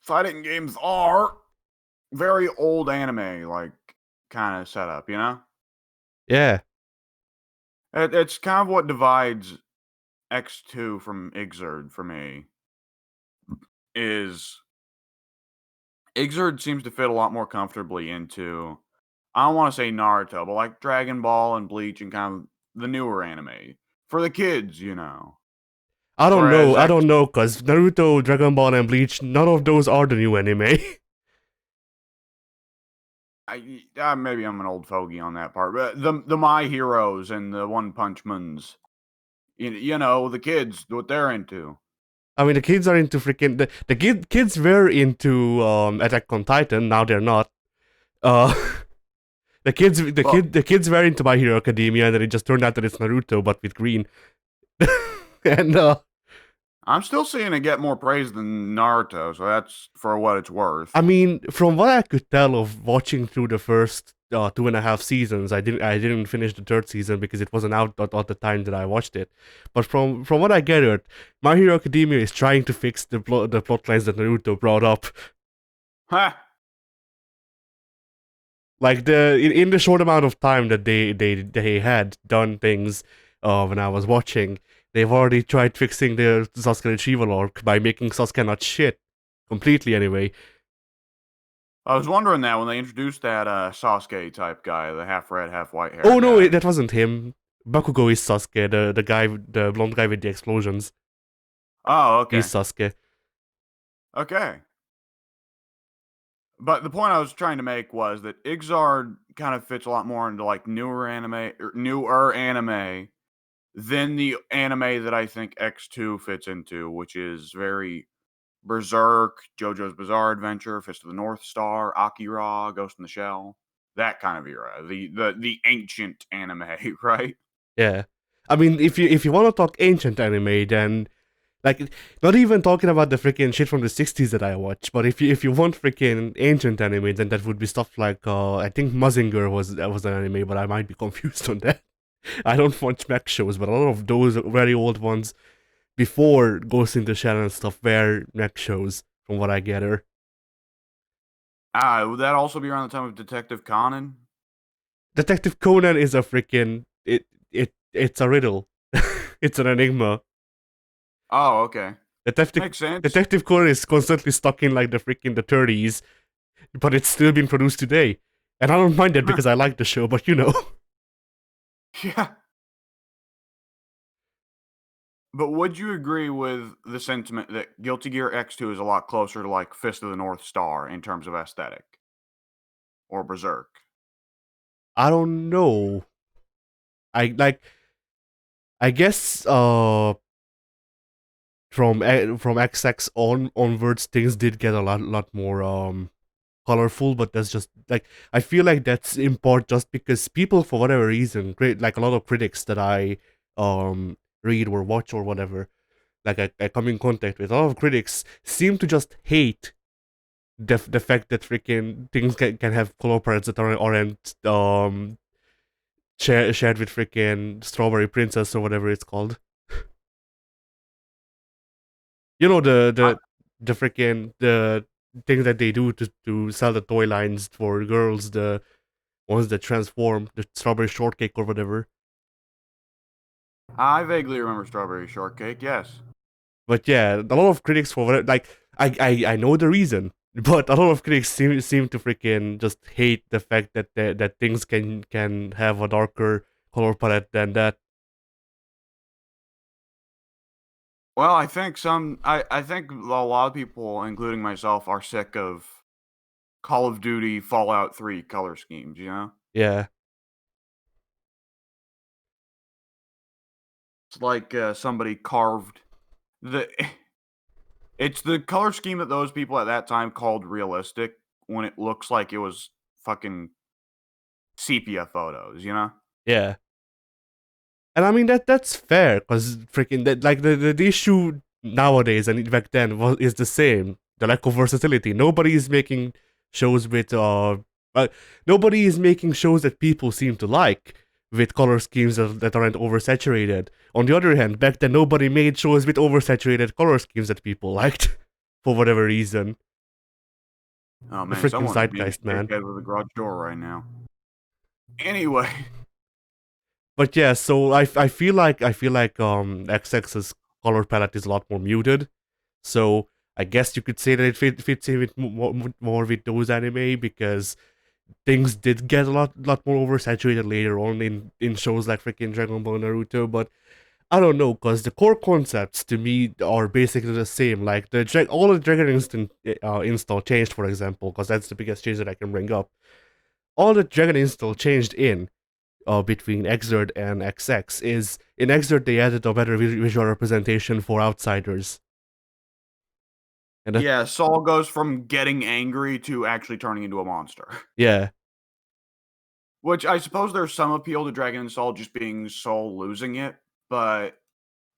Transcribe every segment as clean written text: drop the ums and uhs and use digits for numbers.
fighting games are very old anime, like, kind of setup, you know? Yeah. It's kind of what divides X2 from Xrd for me, is Xrd seems to fit a lot more comfortably into, I don't want to say Naruto, but like Dragon Ball and Bleach and kind of the newer anime. For the kids, you know. I don't Whereas know. I X don't know, cause Naruto, Dragon Ball, and Bleach, none of those are the new anime. maybe I'm an old fogey on that part, but the My Heroes and the One Punch Mans, you know, the kids, what they're into. I mean, the kids are into freaking kids were into Attack on Titan. Now they're not. Uh, Well, the kids were into My Hero Academia, and then it just turned out that it's Naruto but with green. and I'm still seeing it get more praise than Naruto, so that's for what it's worth. I mean, from what I could tell of watching through the first 2.5 seasons, I didn't finish the third season because it wasn't out at the time that I watched it. But from what I gathered, My Hero Academia is trying to fix the plot lines that Naruto brought up. Ha! Like in the short amount of time that they had done things when I was watching, they've already tried fixing the Sasuke retrieval arc by making Sasuke not shit completely anyway. I was wondering that when they introduced that Sasuke type guy, the half red, half white hair Oh no, guy. that wasn't him. Bakugo is Sasuke, the blonde guy with the explosions. Oh, He's okay. Sasuke. Okay. But the point I was trying to make was that Igzard kind of fits a lot more into like newer anime than the anime that I think X2 fits into, which is very Berserk, JoJo's Bizarre Adventure, Fist of the North Star, Akira, Ghost in the Shell, that kind of era, the ancient anime, right? Yeah. I mean, if you want to talk ancient anime, then like not even talking about the freaking shit from the 60s that I watch, but if you want freaking ancient anime, then that would be stuff like I think Mazinger was an anime, but I might be confused on that. I don't watch mech shows, but a lot of those very old ones before Ghost in the Shell and stuff were mech shows, from what I gather. Would that also be around the time of Detective Conan? Detective Conan is a freaking it's a riddle. It's an enigma. Oh, okay. Detective Makes sense. Detective Conan is constantly stuck in like the freaking the 30s, but it's still being produced today. And I don't mind that because I like the show, but you know. Yeah. But would you agree with the sentiment that Guilty Gear X2 is a lot closer to like Fist of the North Star in terms of aesthetic or Berserk? I don't know. I like I guess from XX onwards things did get a lot more colorful, but that's just like I feel like that's in part just because people for whatever reason, great like a lot of critics that I read or watch or whatever, like I come in contact with, a lot of critics seem to just hate the fact that freaking things can have color palettes that aren't shared with freaking Strawberry Princess or whatever it's called. You know I, the freaking the thing that they do to sell the toy lines for girls, the ones that transform, the strawberry shortcake or whatever. I vaguely remember Strawberry Shortcake, yes. But yeah, a lot of critics for whatever, like I know the reason, but a lot of critics seem to freaking just hate the fact that things can have a darker color palette than that. Well, I think a lot of people, including myself, are sick of Call of Duty Fallout 3 color schemes, you know? Yeah, It's like somebody carved the it's the color scheme that those people at that time called realistic when it looks like it was fucking sepia photos, you know? yeah. And I mean that's fair because freaking that like the issue nowadays and back then is the same. The lack of versatility. Nobody is making shows with uh nobody is making shows that people seem to like with color schemes that aren't oversaturated. On the other hand, back then nobody made shows with oversaturated color schemes that people liked for whatever reason. Oh The man, freaking someone's being zeitgeist, a man. dickhead with a garage door right now. Anyway, But yeah, so I feel like XX's color palette is a lot more muted. So I guess you could say that it fits in with more with those anime because things did get a lot more oversaturated later on in shows like freaking Dragon Ball, Naruto. But I don't know, cause the core concepts to me are basically the same. Like all the Dragon Instant install changed, for example, cause that's the biggest change that I can bring up. All the Dragon install changed in between Xrd and XX is in Xrd they added a better visual representation for outsiders, and that yeah, Saul goes from getting angry to actually turning into a monster. yeah, Which I suppose there's some appeal to Dragon and Saul just being Saul losing it, but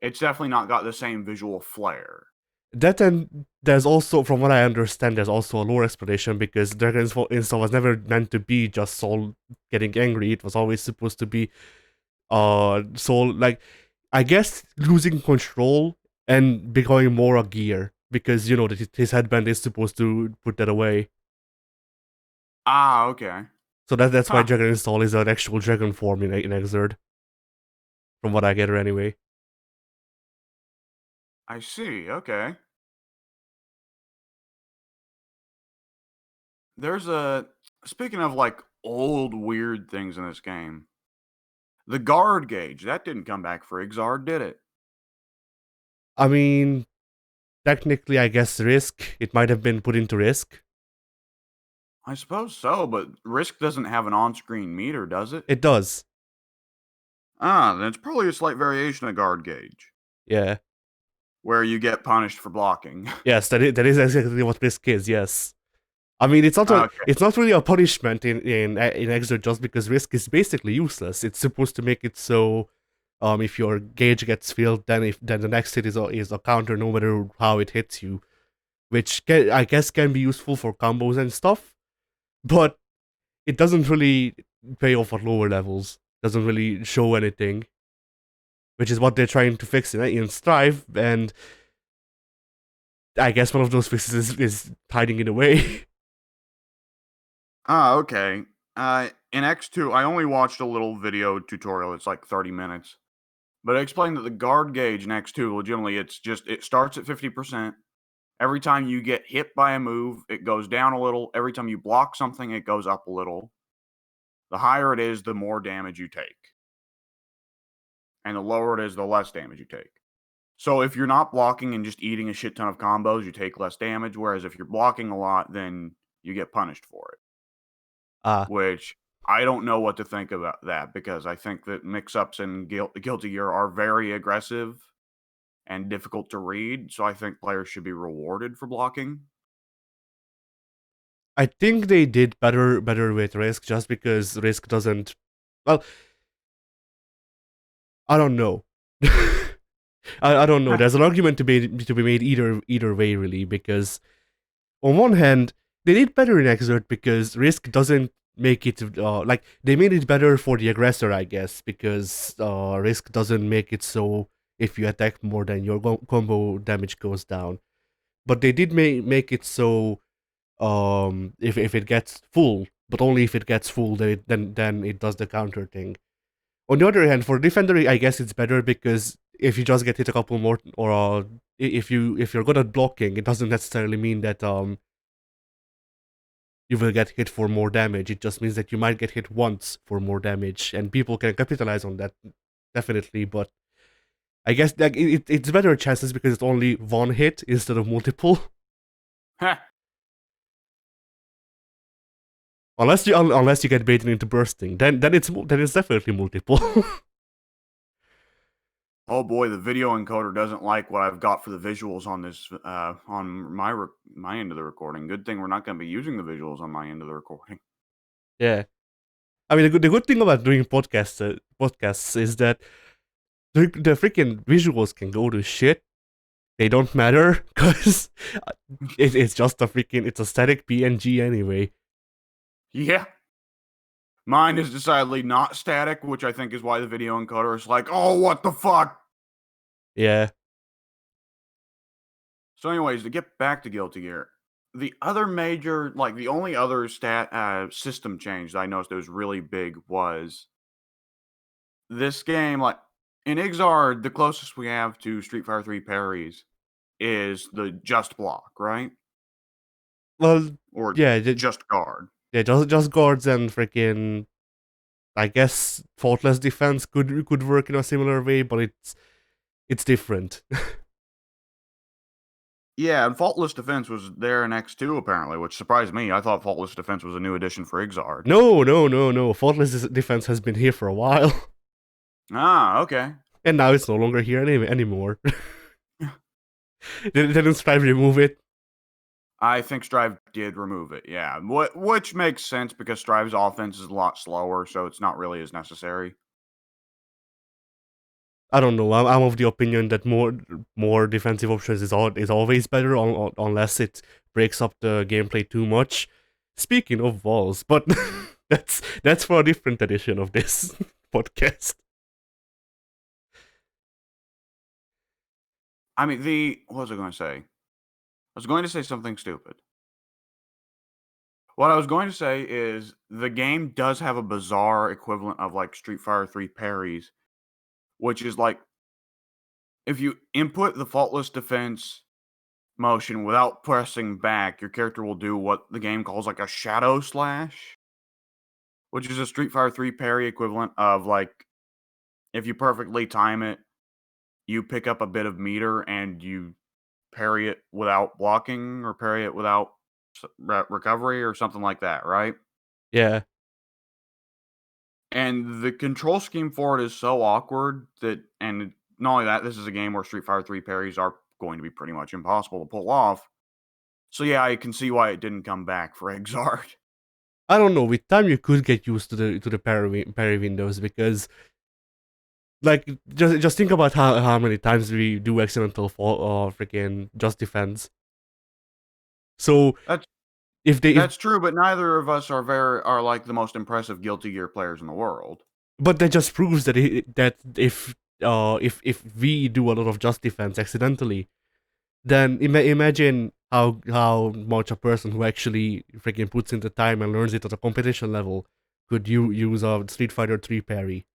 it's definitely not got the same visual flair. that and there's also from what I understand there's also a lore explanation because Dragon's install was never meant to be just Saul getting angry. It was always supposed to be Saul like I guess losing control and becoming more a gear because you know that his headband is supposed to put that away. Ah, okay. So that's why Huh. Dragon Install is an actual dragon form in Xrd, from what I gather anyway. I see. Okay. There's a speaking of like old weird things in this game. The guard gauge, that didn't come back for Ixard, did it? I mean, technically, I guess Risk. It might have been put into Risk. I suppose so, but Risk doesn't have an on-screen meter, does it? It does. Ah, then it's probably a slight variation of guard gauge, Yeah. where you get punished for blocking. Yes, that is exactly what Risk is. Yes. I mean, Okay. it's not really a punishment in Exert just because Risk is basically useless. It's supposed to make it so, if your gauge gets filled, then the next hit is a counter no matter how it hits you, which I guess can be useful for combos and stuff. But it doesn't really pay off at lower levels. Doesn't really show anything, which is what they're trying to fix in Strive. And I guess one of those fixes is hiding it away. Ah, okay. In X2, I only watched a little video tutorial. It's like 30 minutes. But it explained that the guard gauge in X2, legitimately, it starts at 50%. Every time you get hit by a move, it goes down a little. Every time you block something, it goes up a little. The higher it is, the more damage you take. And the lower it is, the less damage you take. So if you're not blocking and just eating a shit ton of combos, you take less damage. Whereas if you're blocking a lot, then you get punished for it. Ah, Which I don't know what to think about that because I think that mix-ups in Guilty Gear are very aggressive and difficult to read. So I think players should be rewarded for blocking. I think they did better with Risk just because Risk doesn't. Well, I don't know. I don't know. There's an argument to be made either way really because on one hand they did better in Exert because Risk doesn't make it like they made it better for the aggressor I guess because Risk doesn't make it so if you attack more than your combo damage goes down. But they did make it so if it gets full, but only if it gets full, then it does the counter thing. On the other hand, for defender, I guess it's better because if you just get hit a couple more, or if you're good at blocking, it doesn't necessarily mean that you will get hit for more damage. It just means that you might get hit once for more damage, and people can capitalize on that definitely. But I guess like it's better chances because it's only one hit instead of multiple. Unless you get baited into bursting, then it's definitely multiple. Oh boy, the video encoder doesn't like what I've got for the visuals on this on my end of the recording. Good thing we're not going to be using the visuals on my end of the recording. Yeah, I mean the good thing about doing podcasts is that the freaking visuals can go to shit. They don't matter because it's just a freaking it's a static PNG anyway. Yeah, mine is decidedly not static, which I think is why the video encoder is like, oh, what the fuck. Yeah, So, anyways, to get back to Guilty Gear, the other major, like the only other system change that I noticed that was really big was this game. Like in Ixard, the closest we have to Street Fighter 3 parries is the just block, right? Well, Or yeah, just guard. yeah, just guards and freaking. I guess faultless defense could work in a similar way, but it's different. Yeah, and faultless defense was there in X2 apparently, which surprised me. I thought faultless defense was a new addition for Ixard. No, no, no, no. Faultless defense has been here for a while, Ah, okay. and now it's no longer here anymore. Didn't Strive remove it? I think Strive did remove it. Yeah, which makes sense because Strive's offense is a lot slower, so it's not really as necessary. I don't know. I'm of the opinion that more defensive options is always better, unless it breaks up the gameplay too much. Speaking of walls, but that's for a different edition of this podcast. I mean, what was I going to say? I was going to say something stupid. What I was going to say is the game does have a bizarre equivalent of like Street Fighter 3 parries, which is like if you input the faultless defense motion without pressing back, your character will do what the game calls like a shadow slash, which is a Street Fighter 3 parry equivalent of like if you perfectly time it, you pick up a bit of meter and you parry it without blocking or parry it without recovery or something like that, right? Yeah, And the control scheme for it is so awkward that, and not only that, this is a game where Street Fighter 3 parries are going to be pretty much impossible to pull off. So yeah, I can see why it didn't come back for Exart. I don't know. With time, you could get used to the parry windows because, like, just think about how many times we do accidental fall or freaking just defense. So That's if that's true, but neither of us are like the most impressive Guilty Gear players in the world. but that just proves that if we do a lot of just defense accidentally, then imagine how much a person who actually freaking puts in the time and learns it at a competition level could you use a Street Fighter 3 parry.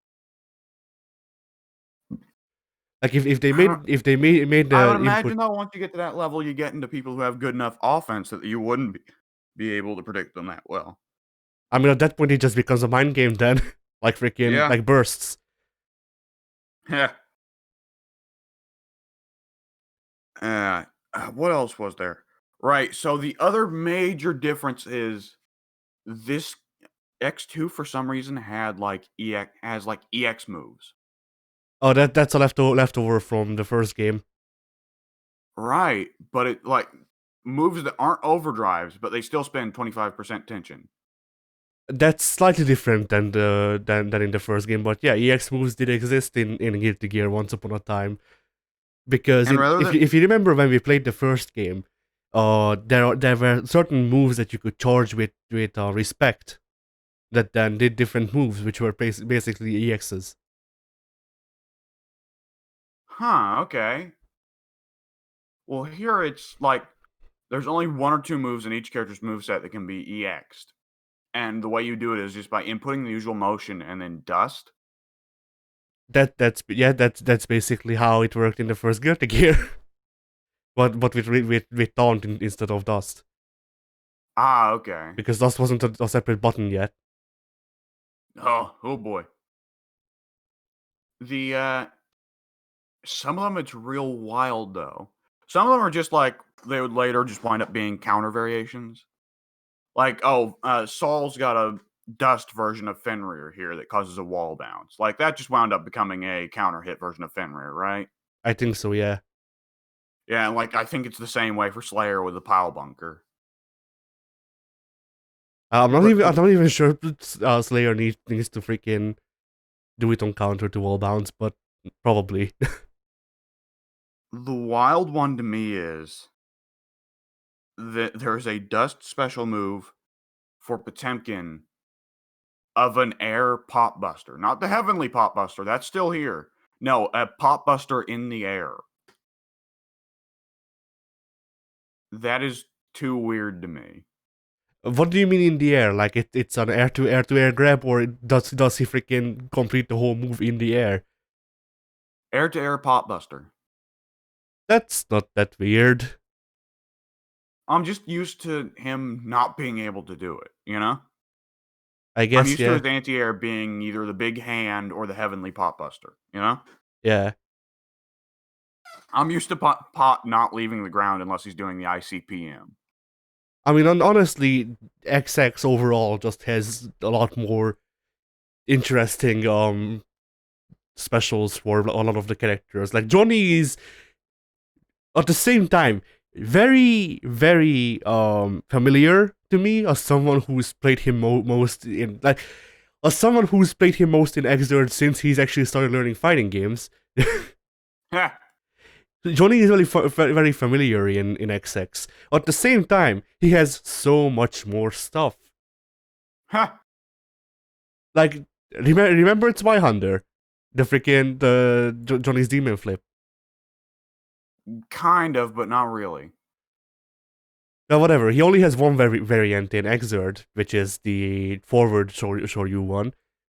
Like if they I don't. made I would the input. imagine though, once you get to that level, you get into people who have good enough offense that you wouldn't be able to predict them that well. I mean, at that point, it just becomes a mind game then, like freaking Yeah. like bursts. Yeah. What else was there? Right. So the other major difference is this X2 for some reason had like EX moves. Oh, that's a leftover from the first game. Right. But it like moves that aren't overdrives, but they still spend 25% tension. That's slightly different than in the first game, but yeah, EX moves did exist in Guilty Gear once upon a time. Because And rather than if you remember when we played the first game, there were certain moves that you could charge with respect that then did different moves, which were basically EXs. okay. Well, here it's like there's only one or two moves in each character's moveset that can be EX'd. And the way you do it is just by inputting the usual motion and then dust. That's basically how it worked in the first Guilty Gear, but with taunt instead of dust, Ah, okay. because dust wasn't a separate button yet. Oh boy. The some of them it's real wild though. Some of them are just like they would later just wind up being counter variations. Like, Saul's got a dust version of Fenrir here that causes a wall bounce. Like that just wound up becoming a counter hit version of Fenrir, right? I think so, yeah. Yeah, and like I think it's the same way for Slayer with the pile bunker. But I'm not even sure Slayer needs to freaking do it on counter to wall bounce, but probably. the wild one to me is that there's a dust special move for Potemkin of an air pop buster. Not the heavenly pop buster, that's still here. No, a pop buster in the air. That is too weird to me. What do you mean in the air? Like it's an air to air grab, or does he freaking complete the whole move in the air? Air to air pop buster. That's not that weird. I'm just used to him not being able to do it, you know? I I'm guess, used to yeah. his anti-air being either the big hand or the heavenly pot buster, you know? Yeah. I'm used to pot not leaving the ground unless he's doing the ICPM. I mean, honestly, XX overall just has a lot more interesting specials for a lot of the characters. Like Johnny is at the same time very very familiar to me as someone who's played him most in like as someone who's played him most in Xrd since he's actually started learning fighting games. Heh, Johnny is really very familiar in XX. At the same time, he has so much more stuff. heh. Like remember Spy Hunter, the freaking the Johnny's demon flip. Kind of, but not really. Now, whatever. He only has one variant in Xrd, which is the forward Shoryu one.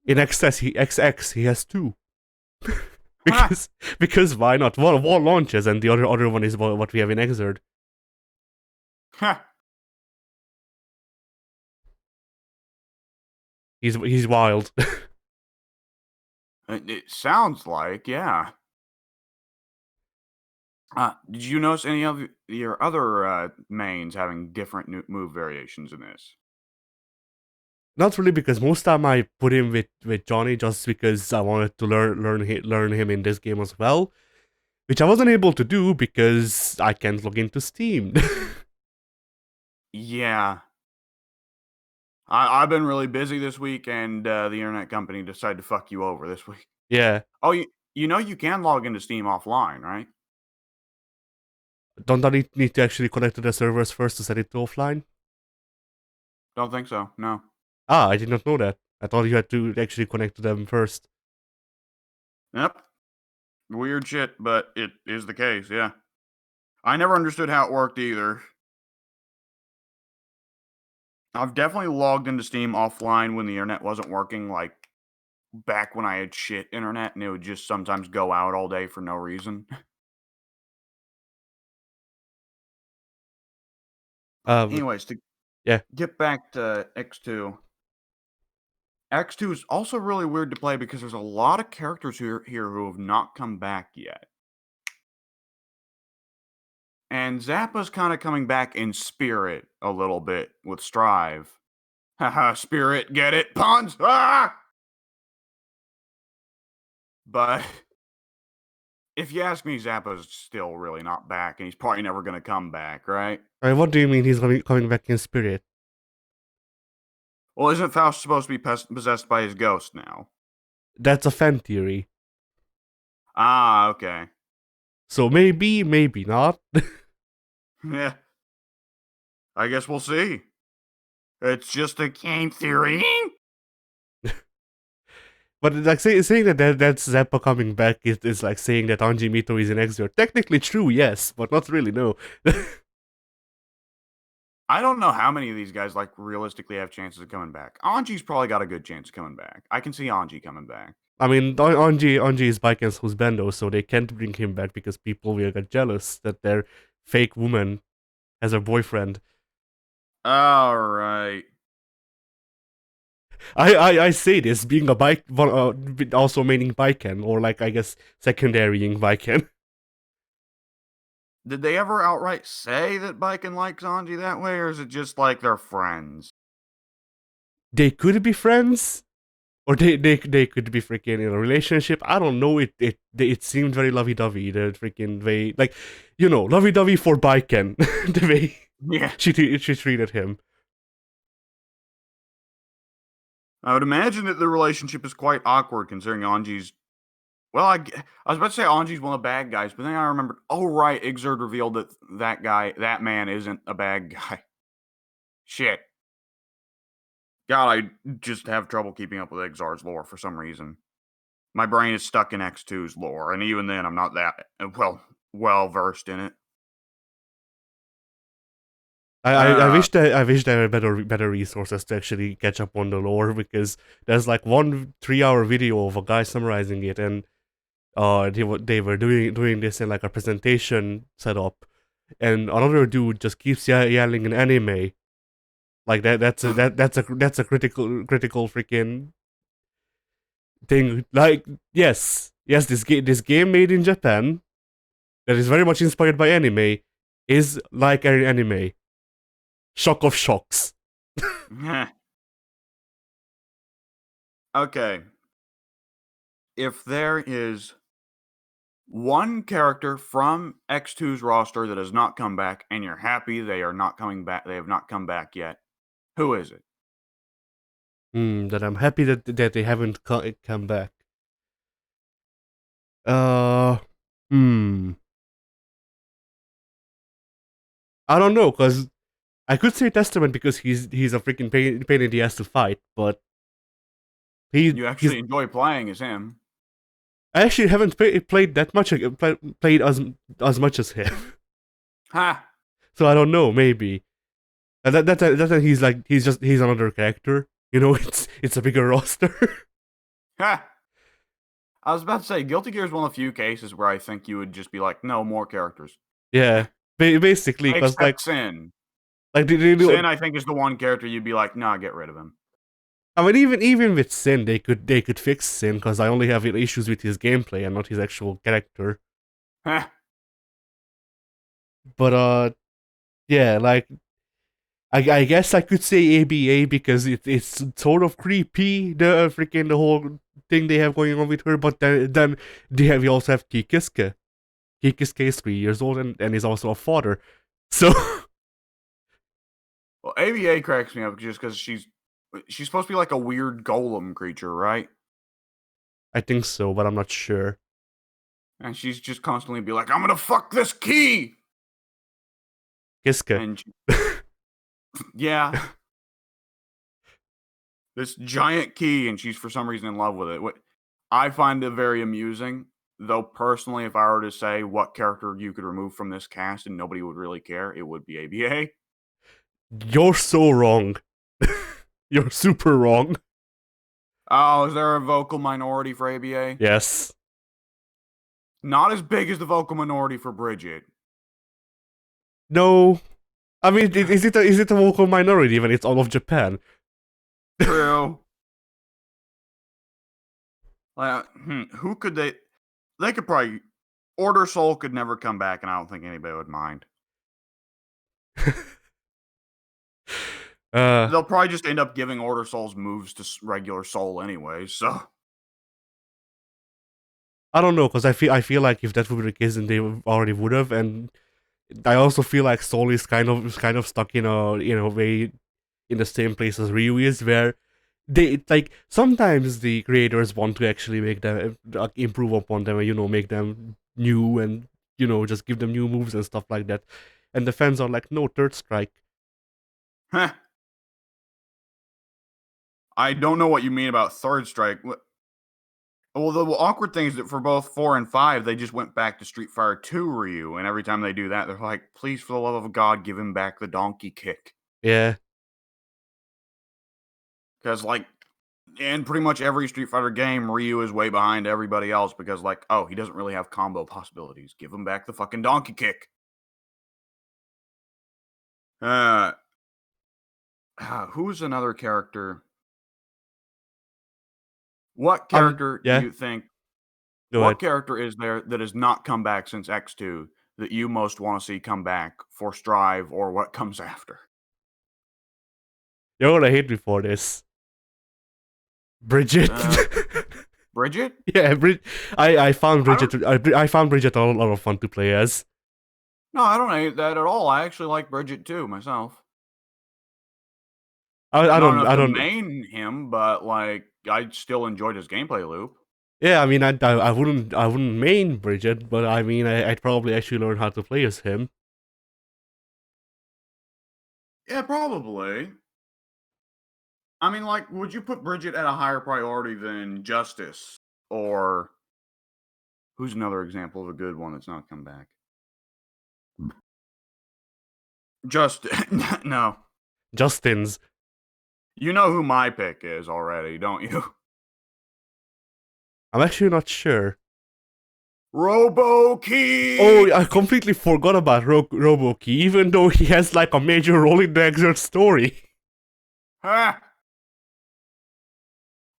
In XX, he has two. Heh, because why not? One launches, and the other one is what we have in Xrd. heh. He's wild. It sounds like, yeah. Did you notice any of your other mains having different move variations in this? Not really, because most time I put him with Johnny just because I wanted to learn him in this game as well, which I wasn't able to do because I can't log into Steam. Yeah. I've been really busy this week, and the internet company decided to fuck you over this week. Yeah, Oh, you know you can log into Steam offline, right? don't I need to actually connect to the servers first to set it to offline? Don't think so. No. Ah, I did not know that. I thought you had to actually connect to them first. Yep. Weird shit, but it is the case. Yeah. I never understood how it worked either. I've definitely logged into Steam offline when the internet wasn't working, like back when I had shit internet, and it would just sometimes go out all day for no reason. But Anyways, to yeah, get back to X2, X2 is also really weird to play because there's a lot of characters here who have not come back yet. And Zappa's kind of coming back in spirit a little bit with Strive. Haha, spirit, get it? Puns! Ah! But if you ask me, Zappa's still really not back, and he's probably never going to come back, right? I mean, what do you mean he's coming back in spirit? Well, isn't Faust supposed to be possessed by his ghost now? That's a fan theory. Ah, okay. So maybe not. Yeah, I guess we'll see. It's just a game theory. But like saying that's Zappa coming back is like saying that Anji Mito is an extra. Technically true, yes, but not really. No. I don't know how many of these guys like realistically have chances of coming back. Anji's probably got a good chance of coming back. I can see Anji coming back. I mean, Anji is Baiken's husbando, so they can't bring him back because people will get jealous that their fake woman has a boyfriend. All right. I say this being a bike, also meaning Baiken, or like I guess secondarying Baiken. Did they ever outright say that Baiken likes Anji that way, or is it just like they're friends? They could be friends, or they could be freaking in a relationship. I don't know. It seemed very lovey dovey. The freaking way, like, lovey dovey for Baiken, the way Yeah. she treated him. I would imagine that the relationship is quite awkward considering Anji's. Well, I was about to say Anji's one of the bad guys, but then I remembered. Oh, right. Ixerd revealed that that man isn't a bad guy. Shit. God, I just have trouble keeping up with Exar's lore for some reason. My brain is stuck in X2's lore, and even then, I'm not that well versed in it. I Uh, wish that I wish there were better resources to actually catch up on the lore, because there's like one 3 hour video of a guy summarizing it, and they were doing this in like a presentation setup, and another dude just keeps yelling in anime like that's a critical freaking thing. Like, yes, this game made in Japan that is very much inspired by anime is like an anime. Shock of shocks. okay. If there is one character from X2's roster that has not come back, and you're happy they are not coming back, they have not come back yet, who is it? That I'm happy that they haven't come back. Uh, hmm. I don't know, cause I could say Testament because he's a freaking pain in the ass to fight, but You he's actually enjoy playing as him. I actually haven't played that much, played as much as him, Ha! so I don't know. Maybe and that he's another character. You know, it's a bigger roster. Ha! I was about to say, Guilty Gear is one of the few cases where I think you would just be like, no more characters. Yeah, basically, because Except Sin. they do. Sin, I think, is the one character you'd be like, nah, get rid of him. I mean, even with Sin, they could fix Sin because I only have issues with his gameplay and not his actual character. Ha! But yeah, like I guess I could say ABA because it's sort of creepy, the whole thing they have going on with her. But then we also have Kikiske. Kikiske is 3 years old and is also a father. So Well, AVA cracks me up just because she's supposed to be like a weird golem creature, right? I think so, but I'm not sure. And she's just constantly be like, I'm gonna fuck this key! Kiske. And yeah, this giant key, and she's for some reason in love with it. I find it very amusing, though personally, if I were to say what character you could remove from this cast and nobody would really care, it would be ABA. You're so wrong. You're super wrong. Oh, is there a vocal minority for ABA? Yes. Not as big as the vocal minority for Bridget. No. I mean, is it a vocal minority when it's all of Japan? True. Who could they? They could probably. Order Soul could never come back, and I don't think anybody would mind. uh, They'll probably just end up giving Order Soul's moves to regular Soul anyway. So I don't know, because I feel like if that would be the case, then they already would have, and I also feel like Soul is kind of stuck in a way in the same place as Ryu is, where they like sometimes the creators want to actually make them improve upon them and make them new and just give them new moves and stuff like that, and the fans are like, no, third strike. I don't know what you mean about Third Strike. Well, the awkward thing is that for both 4 and 5, they just went back to Street Fighter 2 Ryu, and every time they do that, they're like, please, for the love of God, give him back the donkey kick. Yeah. Because, like, in pretty much every Street Fighter game, Ryu is way behind everybody else because, like, oh, he doesn't really have combo possibilities. Give him back the fucking donkey kick. Uh, who's another character? What character do Yeah, you think? go What ahead. character is there that has not come back since X2 that you most want to see come back for Strive or what comes after? You're gonna hate me for this. Bridget. Uh, Bridget? Yeah, I found I don't. I found Bridget a lot of fun to play as. No, I don't hate that at all. I actually like Bridget too myself. I Not don't enough I to don't main him, but like I still enjoyed his gameplay loop. Yeah, I mean, I wouldn't main Bridget, but I mean, I'd probably actually learn how to play as him. Yeah, probably. I mean, like, would you put Bridget at a higher priority than Justice? Or who's another example of a good one that's not come back? Just no. Justin's. You know who my pick is already, don't you? I'm actually not sure. Robo Oh, Key. I completely forgot about Roboki, even though he has like a major role in the Exert story. Ha!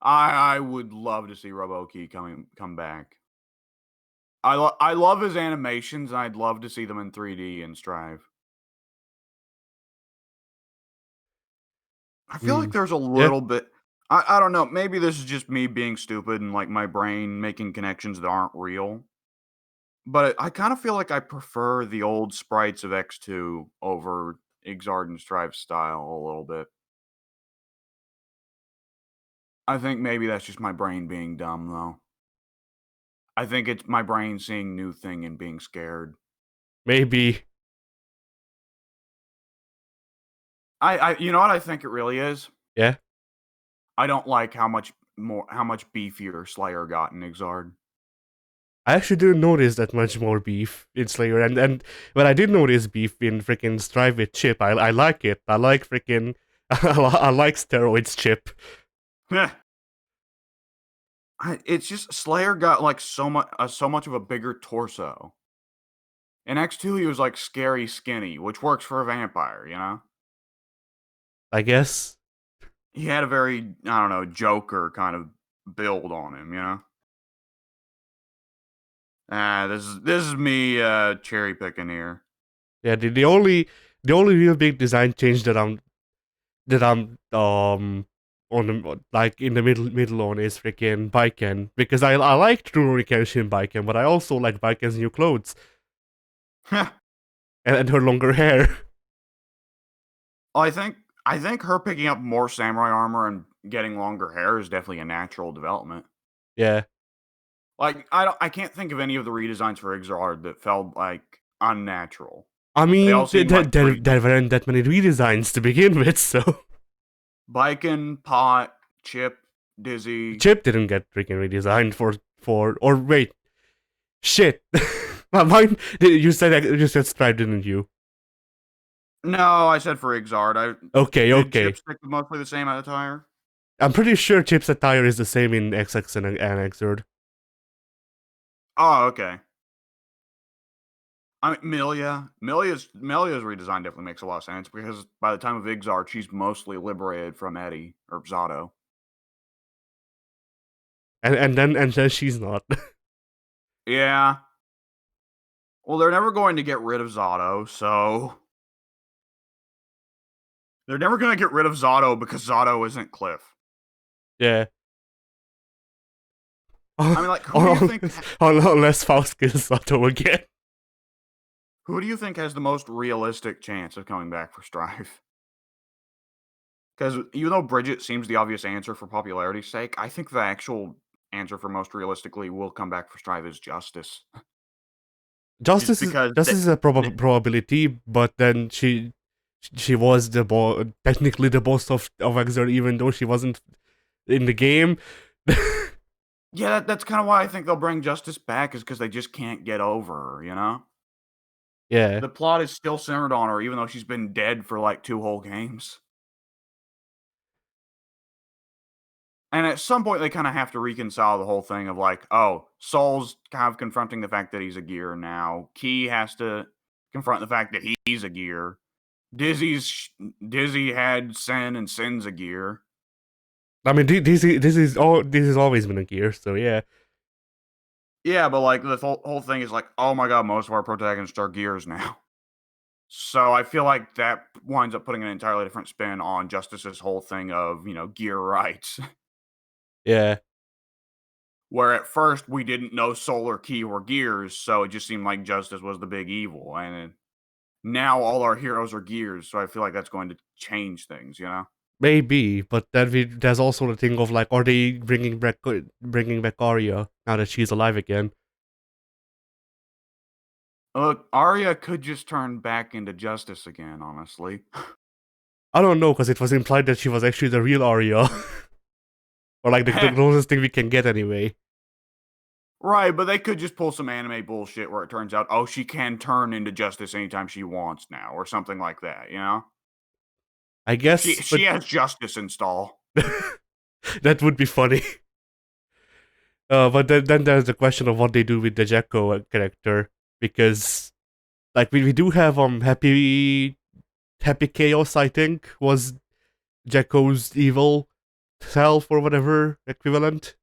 I would love to see Robo Key come back. I love his animations, and I'd love to see them in 3D in Strive. I feel like Mm. there's a Yeah, little bit. I don't know. Maybe this is just me being stupid and like my brain making connections that aren't real. But I kind of feel like I prefer the old sprites of X2 over Exard and Strive style a little bit. I think maybe that's just my brain being dumb, though. I think it's my brain seeing new thing and being scared. maybe. You know what I think it really is? Yeah. I don't like how much beefier Slayer got in Exard. I actually didn't notice that much more beef in Slayer, and when I did notice beef in freaking Strive with Chip, I like it. I like freaking I like steroids Chip. It's just Slayer got like so much of a bigger torso. In X2, he was like scary skinny, which works for a vampire, you know? I guess. He had a very, I don't know, Joker kind of build on him, you know? This is me cherry picking here. Yeah, the only real big design change that I'm on the, like in the middle on is freaking Baiken, because I liked Rurouni Kenshin Baiken, but I also like Baiken's new clothes and her longer hair. I think I think her picking up more samurai armor and getting longer hair is definitely a natural development. Yeah. Like I can't think of any of the redesigns for Ixard that felt like unnatural. I They all mean, seem like pretty there weren't that many redesigns to begin with, so Biken, Pot, Chip, Dizzy. Chip didn't get freaking redesigned or wait, shit. Mine, you said Stripe, didn't you? No, I said for Ixard. I Okay, did Chip okay. stick with mostly the same attire? I'm pretty sure Chip's attire is the same in XX and Xrd. Oh, okay. I mean, Milia's redesign definitely makes a lot of sense because by the time of Ixard, she's mostly liberated from Eddie or Zato. And then she's not. Yeah. Well, they're never going to get rid of Zato, so they're never going to get rid of Zato because Zato isn't Cliff. Yeah. I mean, like, who do you think? Unless Faust kills Sato again. Who do you think has the most realistic chance of coming back for Strife? Because even though Bridget seems the obvious answer for popularity's sake, I think the actual answer for most realistically will come back for Strife is Justice. Just Justice is because Justice is a probability, but then she was technically the boss of Exer, even though she wasn't in the game. yeah, that's kind of why I think they'll bring Justice back is because they just can't get over her, you know? Yeah, The plot is still centered on her, even though she's been dead for like 2 whole games. And at some point, they kind of have to reconcile the whole thing of like, oh, Soul's kind of confronting the fact that he's a gear now. Key has to confront the fact that he's a gear. Dizzy had Sin, and Sin's a gear. I mean this is always been a gear, so yeah. Yeah, but like the whole thing is like, oh my god, most of our protagonists are gears now. So I feel like that winds up putting an entirely different spin on Justice's whole thing of, gear rights. Yeah, Where at first we didn't know Soul or Key were gears, so it just seemed like Justice was the big evil. And now all our heroes are gears, so I feel like that's going to change things, you know? maybe, but then there's also the thing of like, are they bringing back Arya now that she's alive again? Look, Arya could just turn back into Justice again, honestly. I don't know, because it was implied that she was actually the real Arya, or like the closest thing we can get anyway. Right, but they could just pull some anime bullshit where it turns out, oh, she can turn into Justice anytime she wants now, or something like that, you know? I She guess, she but has Justice install. that would be funny. But then there's the question of what they do with the Jekko character, because like we do have Happy Chaos, I think, was Jekko's evil self or whatever equivalent.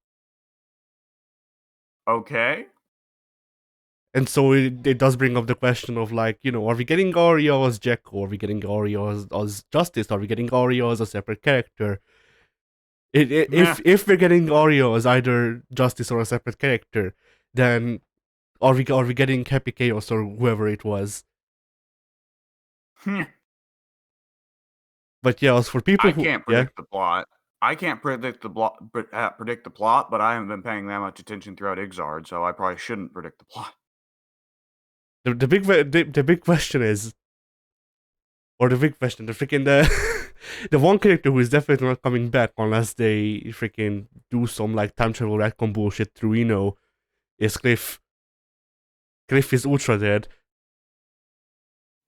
Okay. And so it does bring up the question of, like, are we getting Aria as Jekko? Are we getting Aria as Justice? Are we getting Aria as a separate character? Meh. If we're getting Aria as either Justice or a separate character, then are we getting Happy Chaos or whoever it was? But yeah, as for people I who, can't yeah, predict the plot. I can't predict the predict the plot, but I haven't been paying that much attention throughout Ixard, so I probably shouldn't predict the plot. the big question is, or the big question, the freaking the one character who is definitely not coming back unless they freaking do some like time travel retcon bullshit through is Cliff. Cliff is ultra dead.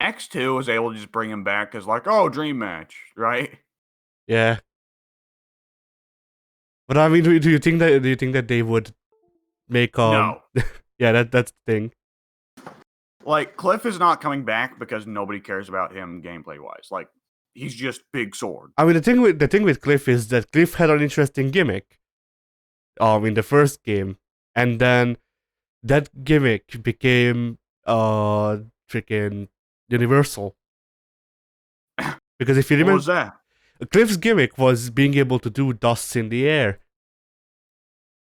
X2 was able to just bring him back as like, oh, dream match, right? Yeah, but I mean, do you think that they would make No. yeah, that's the thing. Like, Cliff is not coming back because nobody cares about him gameplay wise. Like, he's just big sword. I mean, the thing with Cliff is that Cliff had an interesting gimmick in the first game, and then that gimmick became freaking universal. Because if you What remember, was that? Cliff's gimmick was being able to do dusts in the air,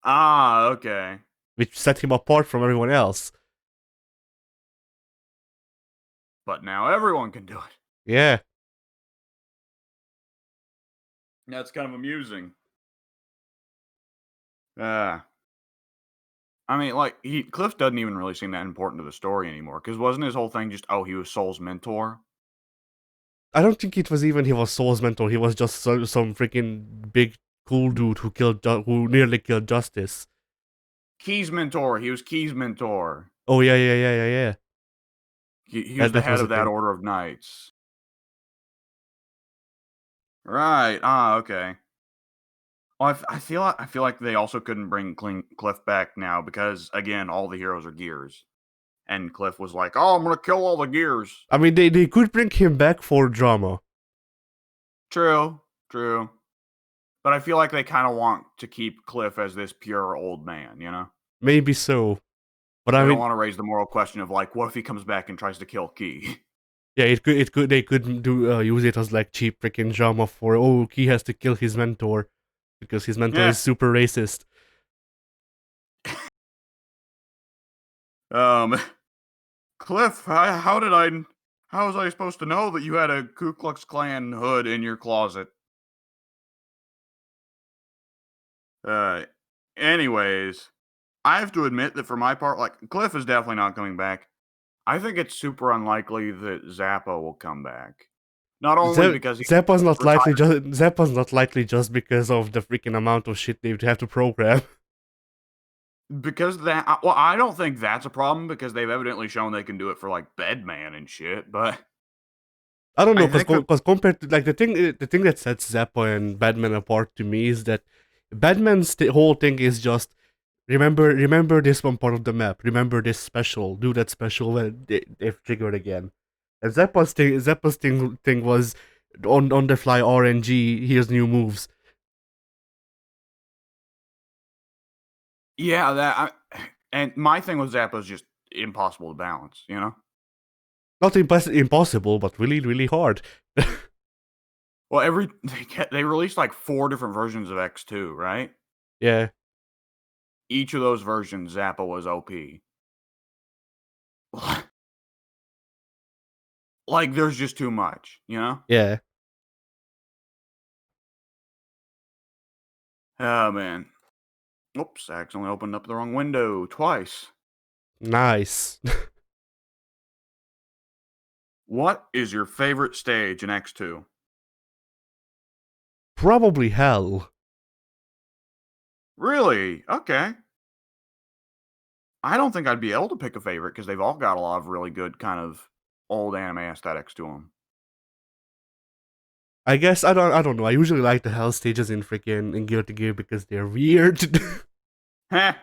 Ah, okay. which set him apart from everyone else. But now everyone can do it. Yeah, That's kind of amusing. Uh, I mean, like, Cliff doesn't even really seem that important to the story anymore, because wasn't his whole thing just, oh, he was Soul's mentor? I don't think it was even he was Soul's mentor. He was just some freaking big cool dude who nearly killed Justice. Key's mentor. He was Key's mentor. Oh yeah. He was That the that head was a of that thing. Order of Knights. Right. Ah, okay. Well, I feel like they also couldn't bring Cliff back now because again, all the heroes are gears, and Cliff was like, "Oh, I'm gonna kill all the gears." I mean, they could bring him back for drama, True, true. But I feel like they kind of want to keep Cliff as this pure old man, you know? maybe so. But I They don't mean, want to raise the moral question of like, what if he comes back and tries to kill Key? yeah, they could do use it as like cheap freaking drama for, he has to kill his mentor because his mentor Yeah. is super racist. Um, Cliff, how was I supposed to know that you had a Ku Klux Klan hood in your closet? Uh, anyways, I have to admit that for my part, like, Cliff is definitely not coming back. I think it's super unlikely that Zappa will come back. Not only because he's retired, Zappa's not likely just because of the freaking amount of shit they would have to program. because that well, I don't think that's a problem because they've evidently shown they can do it for, like, Bedman and shit, but I don't know, I think that because compared to like the thing that sets Zappa and Batman apart to me is that Batman's whole thing is just remember this one part of the map, remember this special, do that special when if triggered again. And Zappa's thing was on the fly RNG. Here's new moves. yeah, and my thing with Zappa is just impossible to balance, you know? Not impossible, but really hard. Well, they released, like, 4 different versions of X2, right? Yeah, Each of those versions, Zappa was OP. Like, there's just too much, you know? yeah, Oh, man. Oops, I accidentally opened up the wrong window twice. nice. What is your favorite stage in X2? Probably hell. Really? Okay. I don't think I'd be able to pick a favorite because they've all got a lot of really good kind of old anime aesthetics to them. I guess I don't know. I usually like the hell stages in freaking in Guilty Gear because they're weird. Heh.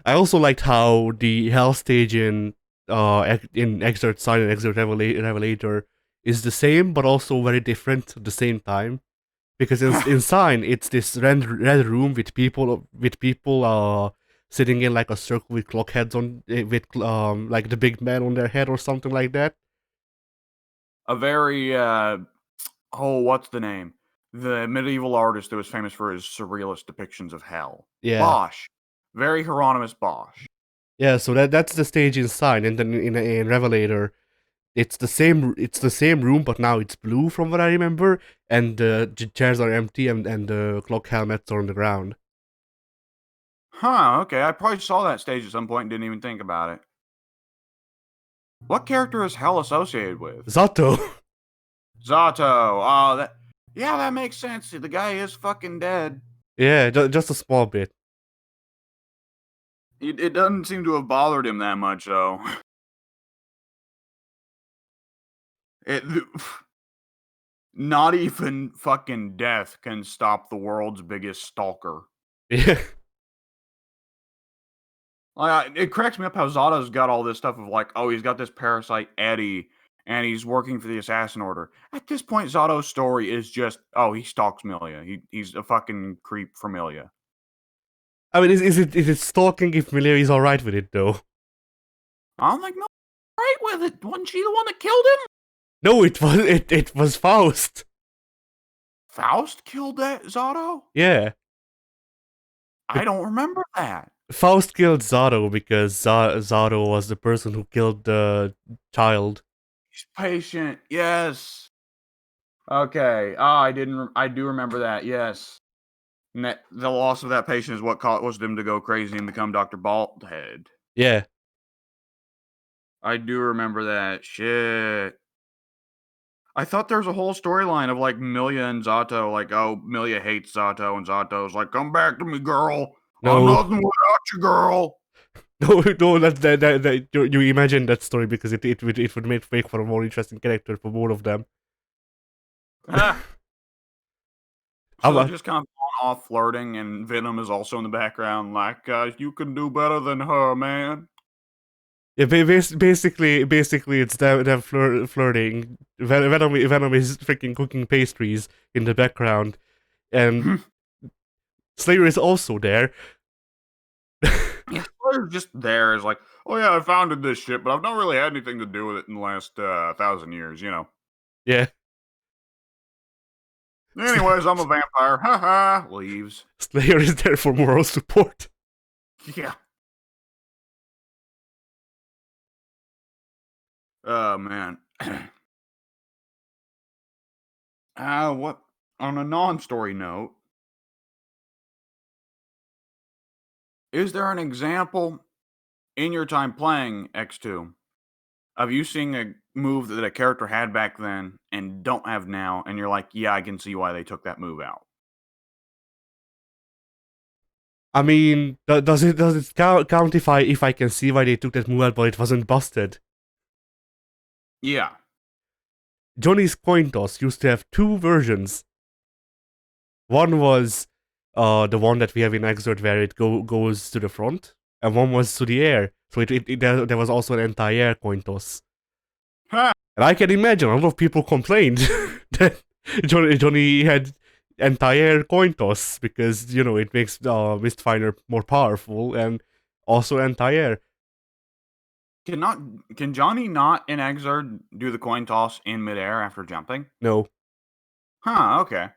I also liked how the hell stage in Exert Sign and Exert Revelator is the same but also very different at the same time. Because in Sign it's this red room with people sitting in like a circle with clock heads on with like the big man on their head or something like that. A very oh, what's the name? The medieval artist that was famous for his surrealist depictions of hell. Yeah. Bosch. Very Hieronymus Bosch. Yeah, so that's the stage in Sign, and then in Revelator, it's the same room, but now it's blue from what I remember, and the chairs are empty, and the clock helmets are on the ground. Huh, okay. I probably saw that stage at some point and didn't even think about it. What character is hell associated with? Zato. Zato. Oh, that. Yeah, that makes sense. The guy is fucking dead. Yeah, just a small bit. It doesn't seem to have bothered him that much, though. It, not even fucking death can stop the world's biggest stalker. Yeah, Like, it cracks me up how Zato's got all this stuff of like, oh, he's got this parasite Eddie, and he's working for the Assassin Order. At this point, Zato's story is just, oh, he stalks Milia. He's a fucking creep for Milia. I mean, is it stalking if Milia is all right with it though? I'm like, no, right with it. Wasn't she the one that killed him? No, it was Faust. Faust killed that Zato? Yeah, I don't remember that. Faust killed Zato because Zato was the person who killed the child. He's patient. Yes. Okay. Ah, I didn't. I do remember that. Yes. And that the loss of that patient is what caused him to go crazy and become Dr. Balthead. Yeah, I do remember that. Shit. I thought there was a whole storyline of like Milia and Zato. Like, oh, Milia hates Zato, and Zato's like, "Come back to me, girl. I'm no, nothing without you, girl." no, that you imagine that story because it would make for a more interesting character for both of them. Ah, How so they're about just kind of on off flirting, and Venom is also in the background, like, "You can do better than her, man." yeah, basically, it's them flirting. Venom is freaking cooking pastries in the background, and Slayer is also there. Yeah, Slayer's just there as like, "Oh yeah, I founded this shit, but I've not really had anything to do with it in the last 1,000 years, you know." Yeah, Anyways, I'm a vampire. Haha. Leaves. Slayer is there for moral support. Yeah. Oh man. What? On a non-story note, is there an example in your time playing X2 of you seeing a move that a character had back then and don't have now, and you're like, yeah, I can see why they took that move out? I mean, does it count if I can see why they took that move out, but it wasn't busted? Yeah. Johnny's coin toss used to have two versions. One was the one that we have in Exert where it goes to the front, and one was to the air. So there was also an anti-air coin toss. Ha! And I can imagine a lot of people complained that Johnny had anti-air coin toss because it makes Mistfinder more powerful and also anti-air. Can Johnny not in Exard do the coin toss in midair after jumping? No, Huh, okay.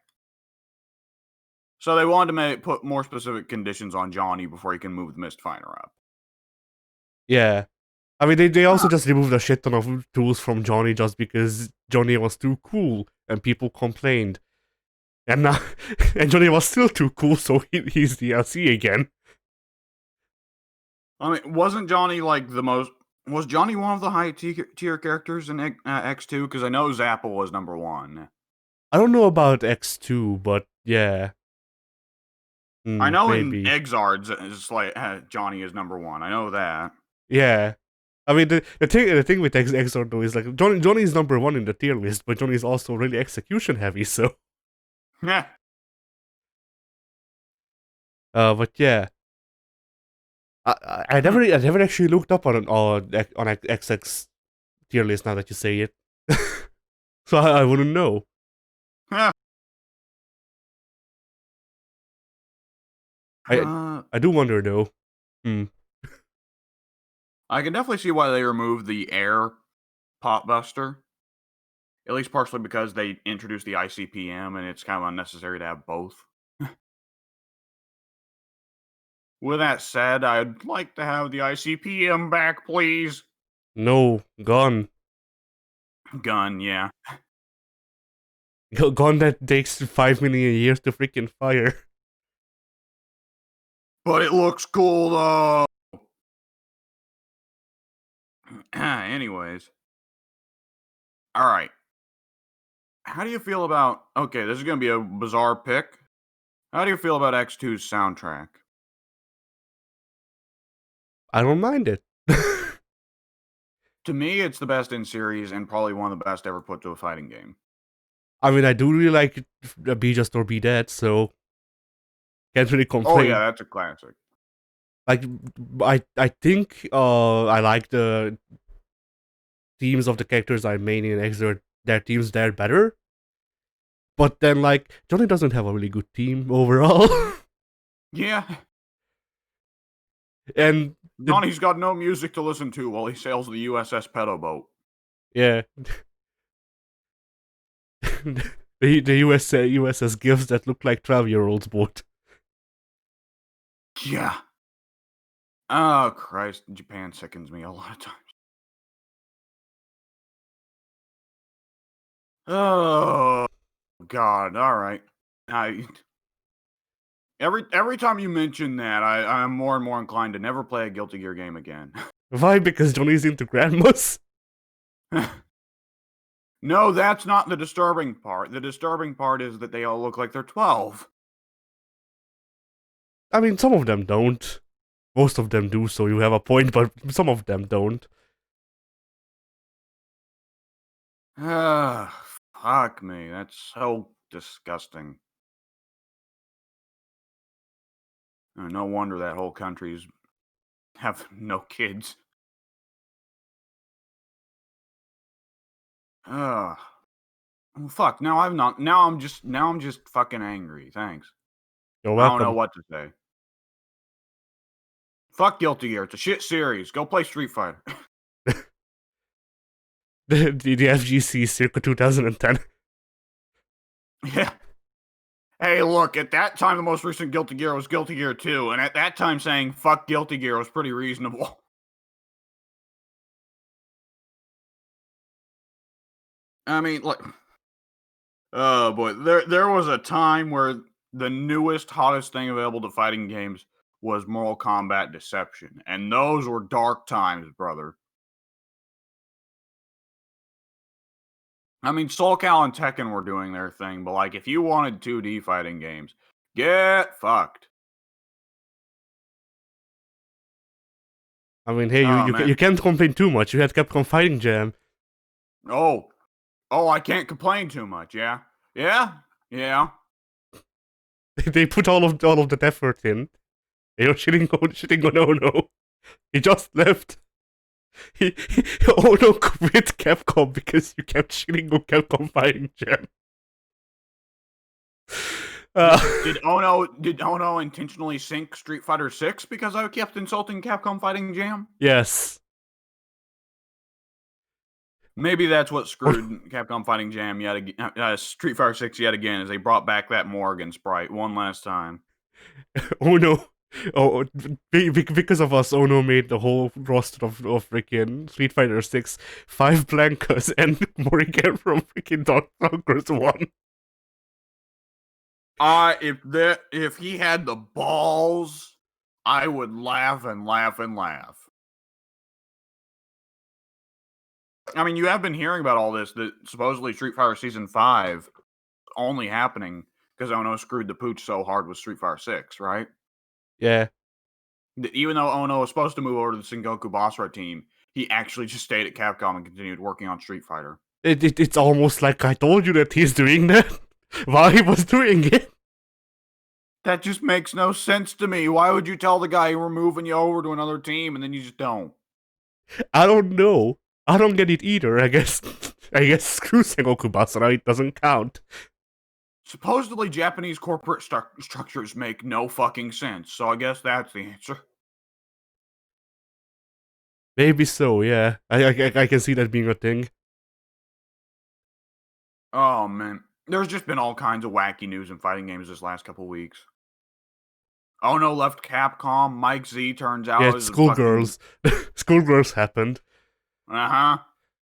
So they wanted to put more specific conditions on Johnny before he can move the Mistfinder up. yeah. I mean, they also Huh. just removed a shit ton of tools from Johnny just because Johnny was too cool and people complained. And now, and Johnny was still too cool, so he's DLC again. I mean, wasn't Johnny like the most? Was Johnny one of the high tier characters in X2? Because I know Zappa was number one. I don't know about X2, but yeah. I know in Maybe. Exards it's like Johnny is number one. I know that. Yeah. I mean, the thing with Exor though is like Johnny's number one in the tier list, but Johnny's also really execution heavy. So, Yeah. but yeah, I never actually looked up on XX tier list now that you say it, so I wouldn't know. Yeah. I I do wonder though. Hmm. I can definitely see why they removed the air pop buster. At least partially because they introduced the ICPM and it's kind of unnecessary to have both. With that said, I'd like to have the ICPM back, please. No, gone. Gun, yeah. Gone that takes 5 million years to freaking fire. But it looks cool though. Anyways. Alright. How do you feel about okay, this is gonna be a bizarre pick. How do you feel about X2's soundtrack? I don't mind it. To me, it's the best in series and probably one of the best ever put to a fighting game. I mean, I do really like Be Just or Be Dead, so can't really Oh yeah, complain. that's a classic. Like, I think I like the themes of the characters I main in Exert. Their teams there better, but then like Johnny doesn't have a really good team overall, Yeah. and the Donnie's got no music to listen to while he sails the USS Pedo Boat. yeah, the USS gifts that look like 12-year-olds boat. Yeah. Oh Christ, Japan sickens me a lot of times. Oh God, alright. I every time you mention that, I'm more and more inclined to never play a Guilty Gear game again. Why? Because Johnny's into grandmas. No, that's not the disturbing part. The disturbing part is that they all look like they're 12. I mean, some of them don't. Most of them do, so you have a point, but some of them don't. Ah, fuck me. That's so disgusting. No wonder that whole country's have no kids. Ugh. Well, fuck. Now I'm just fucking angry. Thanks. You're I don't know welcome. what to say. Fuck Guilty Gear. It's a shit series. Go play Street Fighter. The FGC circa 2010. Yeah. Hey, look, at that time, the most recent Guilty Gear was Guilty Gear 2, and at that time, saying fuck Guilty Gear was pretty reasonable. I mean, like, oh boy, there was a time where the newest, hottest thing available to fighting games was Mortal Kombat Deception, and those were dark times, brother. I mean, Soul Cal and Tekken were doing their thing, but like, if you wanted 2D fighting games, get fucked. I mean, hey, Oh you man. can't complain too much. You had Capcom Fighting Jam. Oh, I can't complain too much. Yeah, yeah, yeah. They put all of that effort in. You know, shitting on Ono. He just left. Ono quit Capcom because you kept shitting on Capcom Fighting Jam. Uh, Did Ono intentionally sink Street Fighter 6 because I kept insulting Capcom Fighting Jam? yes. Maybe that's what screwed Capcom Fighting Jam yet again. Street Fighter 6 yet again, as they brought back that Morgan sprite one last time. Ono. Oh, because of us, Ono made the whole roster of freaking Street Fighter 6, 5 Blancas, and Morrigan from freaking Dark Souls 1. If he had the balls, I would laugh and laugh and laugh. I mean, you have been hearing about all this, that supposedly Street Fighter Season 5 only happening because Ono screwed the pooch so hard with Street Fighter 6, right? Yeah. Even though Ono was supposed to move over to the Sengoku Basra team, he actually just stayed at Capcom and continued working on Street Fighter. It's almost like I told you that he's doing that while he was doing it. That just makes no sense to me. Why would you tell the guy we're moving you over to another team and then you just don't? I don't know. I don't get it either. I guess screw Sengoku Basara. It doesn't count. Supposedly, Japanese corporate structures make no fucking sense, so I guess that's the answer. Maybe so. Yeah, I can see that being a thing. Oh man, there's just been all kinds of wacky news in fighting games this last couple weeks. Ono left Capcom. Mike Z turns Yeah, out is a fucking schoolgirls. Schoolgirls happened. uh-huh.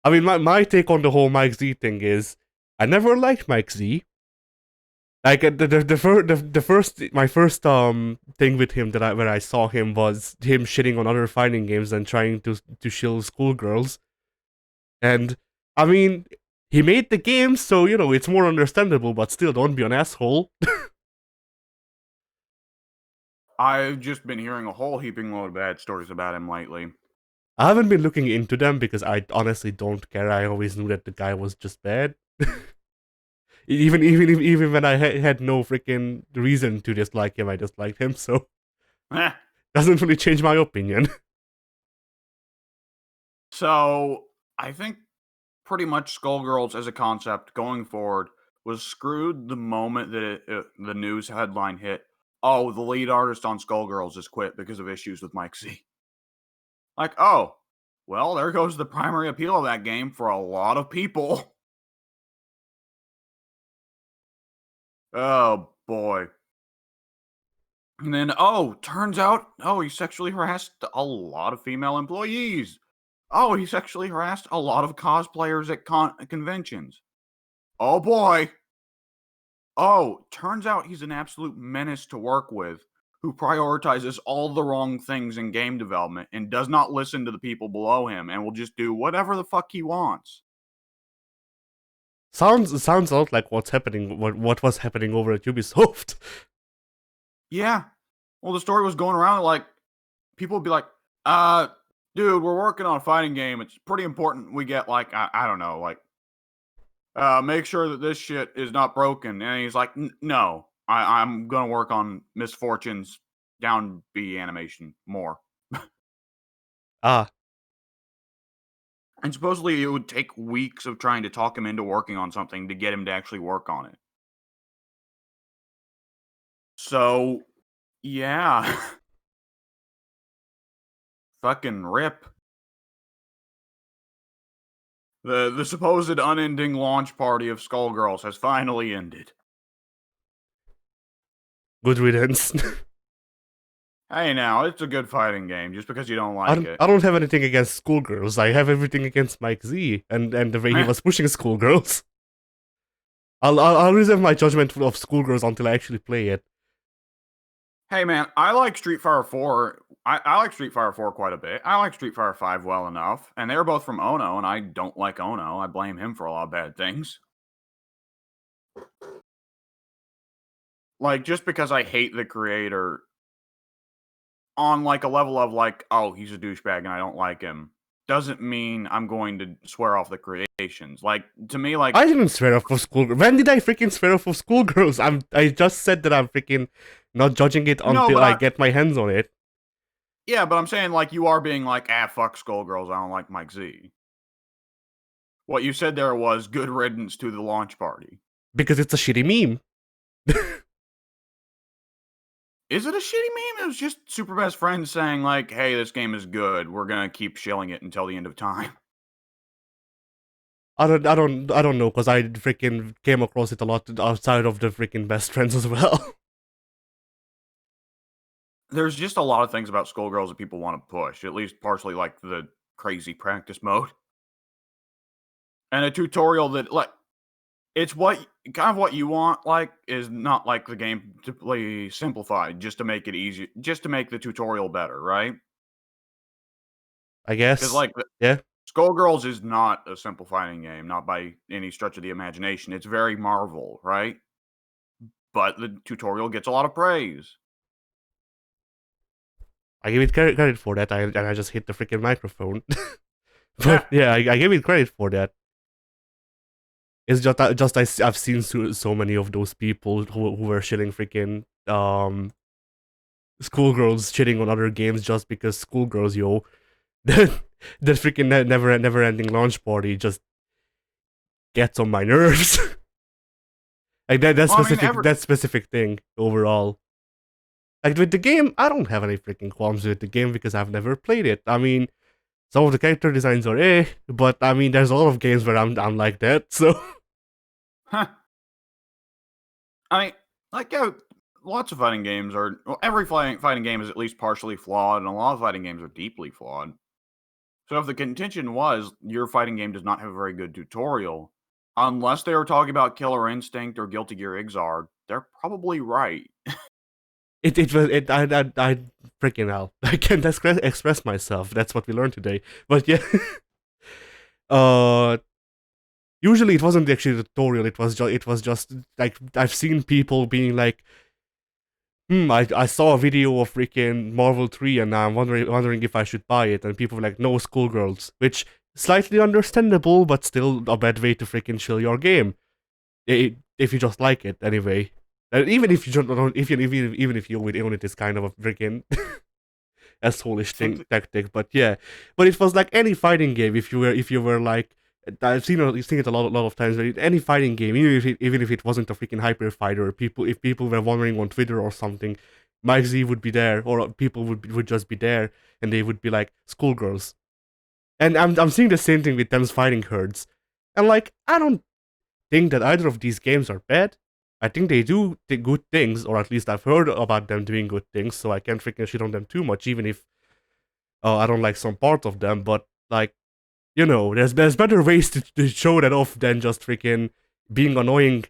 I mean, my take on the whole Mike Z thing is, I never liked Mike Z. Like the first my first thing with him that where I saw him was him shitting on other fighting games and trying to shill schoolgirls. And I mean, he made the game, so you know it's more understandable. But still, don't be an asshole. I've just been hearing a whole heaping load of bad stories about him lately. I haven't been looking into them because I honestly don't care. I always knew that the guy was just bad. Even when I had no freaking reason to dislike him, I disliked him. So Eh. doesn't really change my opinion. So I think pretty much Skullgirls as a concept going forward was screwed the moment that the news headline hit. Oh, the lead artist on Skullgirls has quit because of issues with Mike Z. Like, oh, well, there goes the primary appeal of that game for a lot of people. Oh boy. And then, oh, turns out, oh, he sexually harassed a lot of female employees. Oh, he sexually harassed a lot of cosplayers at conventions. Oh boy. Oh, turns out he's an absolute menace to work with who prioritizes all the wrong things in game development and does not listen to the people below him and will just do whatever the fuck he wants. Sounds a lot like what's happening. What was happening over at Ubisoft? Yeah. Well, the story was going around like people would be like, dude, we're working on a fighting game. It's pretty important we get like I don't know, like make sure that this shit is not broken. And he's like, no, I'm gonna work on Misfortune's down B animation more. Ah, And supposedly it would take weeks of trying to talk him into working on something to get him to actually work on it. So yeah. Fucking rip. The supposed unending launch party of Skullgirls has finally ended. good riddance. Hey now, it's a good fighting game, just because you don't like it. I don't have anything against schoolgirls. I have everything against Mike Z and the way he was pushing schoolgirls. I'll reserve my judgment of schoolgirls until I actually play it. Hey man, I like Street Fighter 4. I like Street Fighter 4 quite a bit. I like Street Fighter 5 well enough. And they're both from Ono, and I don't like Ono. I blame him for a lot of bad things. Like, just because I hate the creator on like a level of like, oh, he's a douchebag and I don't like him, doesn't mean I'm going to swear off the creations. Like, to me, like, I didn't swear off for schoolgirls. When did I freaking swear off for schoolgirls? I just said that I'm freaking not judging it no, until but I get my hands on it. yeah, but I'm saying like you are being like, fuck Skullgirls, I don't like Mike Z. What you said there was good riddance to the launch party. Because it's a shitty meme. Is it a shitty meme? It was just super best friends saying like, hey, this game is good. We're gonna keep shilling it until the end of time. I don't know because I freaking came across it a lot outside of the freaking best friends as well. There's just a lot of things about Skullgirls that people want to push, at least partially like the crazy practice mode. And a tutorial that like it's what kind of what you want, like, is not like the game to play simplified just to make it easy, just to make the tutorial better, right? I Because guess. like Yeah. Skullgirls is not a simple fighting game, not by any stretch of the imagination. It's very Marvel, right? but the tutorial gets a lot of praise. I give it credit for that, and I just hit the freaking microphone. Yeah. But yeah, I give it credit for that. It's I've seen so many of those people who were shitting freaking schoolgirls shitting on other games just because schoolgirls, yo, that freaking never ending launch party just gets on my nerves. Like Well, I mean, that specific thing overall. Like with the game, I don't have any freaking qualms with the game because I've never played it. I mean, some of the character designs are but I mean, there's a lot of games where I'm like that. So huh. I mean, like, lots of fighting games are. Well, every fighting game is at least partially flawed, and a lot of fighting games are deeply flawed. So if the contention was your fighting game does not have a very good tutorial, unless they were talking about Killer Instinct or Guilty Gear Xrd, they're probably right. it was it I freaking hell. I can't express myself. That's what we learned today. But yeah, uh, usually it wasn't actually the tutorial. It was just like I've seen people being like, I saw a video of freaking Marvel 3 and now I'm wondering if I should buy it. And people were like, no, schoolgirls, which slightly understandable, but still a bad way to freaking chill your game. If you just like it anyway. And even if you don't, even if you own it, is kind of a freaking asshole-ish thing tactic. But yeah, but it was like any fighting game. If you were like, I've seen it a lot of times. Where any fighting game, even if it wasn't a freaking hyper fighter, if people were wandering on Twitter or something, Mike Z would be there, or people would just be there, and they would be like schoolgirls. And I'm seeing the same thing with them's fighting herds, and like I don't think that either of these games are bad. I think they do good things, or at least I've heard about them doing good things, so I can't freaking shit on them too much, even if I don't like some part of them. But like, there's better ways to show that off than just freaking being annoying.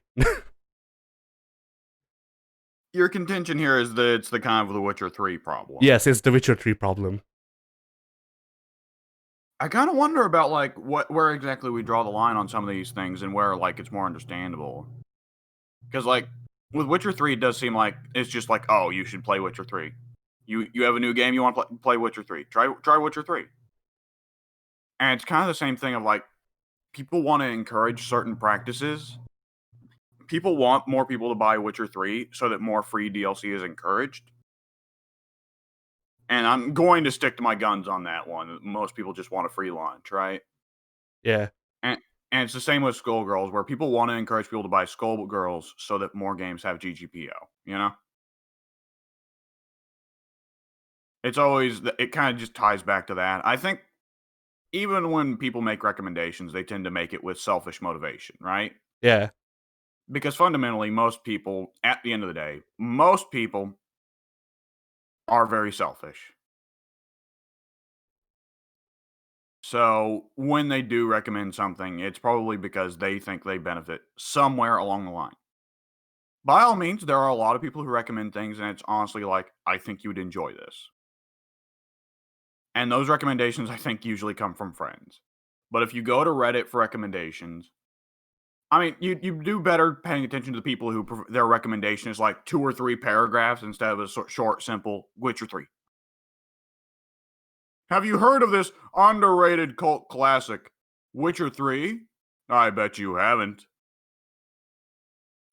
Your contention here is that it's the kind of The Witcher 3 problem. Yes, it's the Witcher 3 problem. I kind of wonder about like where exactly we draw the line on some of these things and where like it's more understandable. Because like with Witcher 3, it does seem like it's just like, oh, you should play Witcher 3. You have a new game, you want to play Witcher 3. Try Witcher 3. And it's kind of the same thing of like people want to encourage certain practices. People want more people to buy Witcher 3 so that more free DLC is encouraged. And I'm going to stick to my guns on that one. Most people just want a free launch, right? Yeah. And it's the same with Skullgirls, where people want to encourage people to buy Skullgirls so that more games have GGPO, you know? It's always, it kind of just ties back to that. I think even when people make recommendations, they tend to make it with selfish motivation, right? Yeah. Because fundamentally, most people, at the end of the day, most people are very selfish. So when they do recommend something, it's probably because they think they benefit somewhere along the line. By all means, there are a lot of people who recommend things, and it's honestly like, I think you would enjoy this. And those recommendations, I think, usually come from friends. But if you go to Reddit for recommendations, I mean, you do better paying attention to the people who their recommendation is like 2 or 3 paragraphs instead of a short, simple Witcher 3. Have you heard of this underrated cult classic, Witcher 3? I bet you haven't.